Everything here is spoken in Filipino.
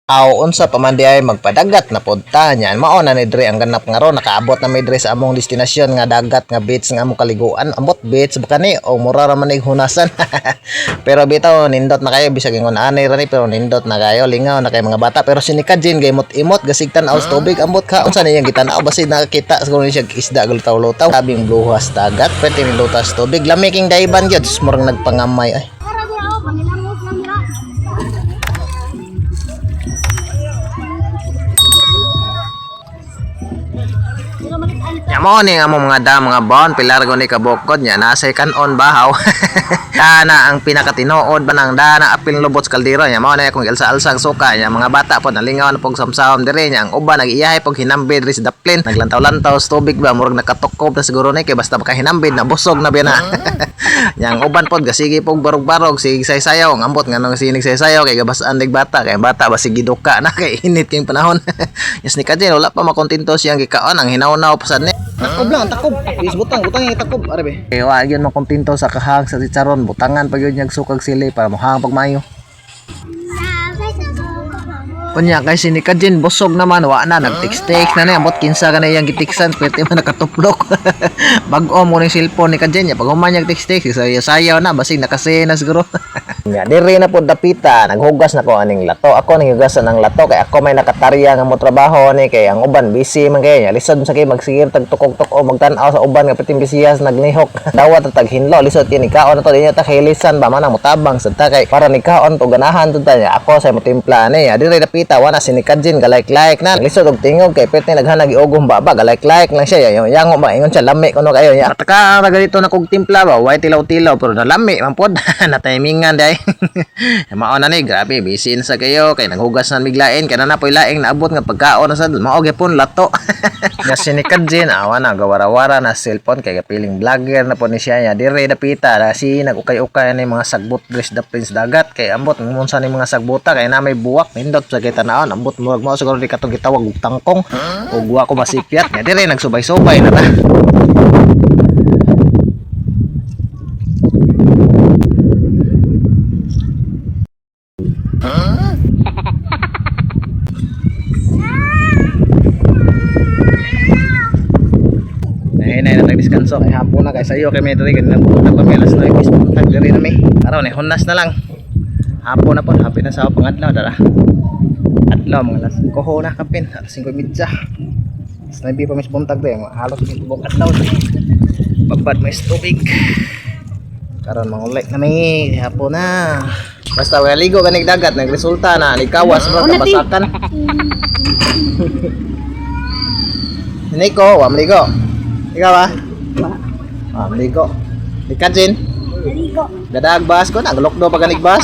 Aw unsa pa man di ay magpadagat na punta niyan mao na ni dre ang ganap nga ron nakaabot na may dre sa among destinasyon nga dagat nga beach nga among kaliguan ambot beach bukani o mura ra man ig hunasan. Pero bitaw nindot na kayo bisag ingon anay ra ni pero nindot na kayo lingaw na kay mga bata pero sinikadjin gay imot gasigtan aus tubig ambot ka unsa niyang gitanaw basi nakakita siguro ni siya isda lutaw-lutaw sabing bluhas dagat pwede minutas tubig lamiking daiban gyud murag nagpangamay ay. Mo ni nga mo mga mga bon pilar ko ni kabukod nya nasay kanon bahaw. Dana ang pinakatinood ba nang dana apil lubot sa kaldero nya mo na akong alsa-alsang suka nya mga bata po nalingaw na pog samsawam dire nya ang uban nag-iyahay pog hinambid diri sa daplin naglantaw-lantaw sa tubig ba murag nakatukob na siguro ni kay basta makahinambid na busog na biya na. Nya ang uban pod gasigi pog barog-barog sig saysayaw ang ambot nganong sinig saysayaw kay gabas-an dig bata kay bata ba sige duka na kay init king panahon. Yes ni kadjen wala pa makontento siyang gikaon ang hinaw-naw pasad ni takob lang, takob. Is butang yung takob, arabe. Kaya wag yun makontento sa kahang sa chicharon, butangan pag yun yung sukag sili para muhang pagmayo. Kunya kay sinikadjin busog naman wa na nagtik-tik na ni ambot kinsa kanay yang gitiksan pwede man nakatuplok. Bag-o mo ni cellphone ni kadjin ya pag humanyag tik-tik sayaw na basig nakasena siguro. Nya diri na pud dapita naghugas na ko aning lato ako nang hugasan ang lato kay ako may nakatarya nga mo trabaho ni kay ang uban busy man kay nya lisod sa kay magsigir tag tukok-tok o magtan-aw sa uban nga piting bisiyas naglihok dawat tag hinlo lisod kini kaon na to dinya ta hilisan ba man ang mutabang sadta kay para ni kaon to ganahan to ta nya ako sa mo timpla ni diri dapita wa na sinikadjin galike-like na lisod og tingog kay pwede naghanag iugong baba galike-like lang siya yango ba ingon siya lami kuno kayo nya taka ra ganito na kog timpla ba way tilaw-tilaw pero na lami man pod na timingan day. Mao na ni grabe busy na sa kayo kay naghugas na miglain kay na poy laing naabot nga pagkaon na sad mao gyapon lato. Nya sinikadjin awa na gawara-wara na cellphone kay piling vlogger na po ni siya nya dire dapita na si nagukay-ukay ni mga sagbot dress the prince dagat kay ambot munsa ni mga sagbuta kay na may buwak nindot sa kita naon ambot murag mao siguro di katong gitawag og tangkong o guwa ko masipyat nya dire nagsubay-subay na ta. Nay na tag-diskanso kay hapon na kay sayo kay may diri ganang buntag pamelas na ibis buntag diri na may karon hunas na lang hapon na po hapit na sa pangadlaw dara adlaw mga alas 5 na kapin alas 5:30 snabi pa mis buntag diri halos tubok adlaw babad may tubig karon mangulay na may hapon na basta wala ligo kanig dagat nagresulta na nikawas bro kabasakan. Niko wa maligo. Ikaw ba? Maligo. Ikadjin? Maligo. Gadag bas ko, naglokdo pa kanig bas.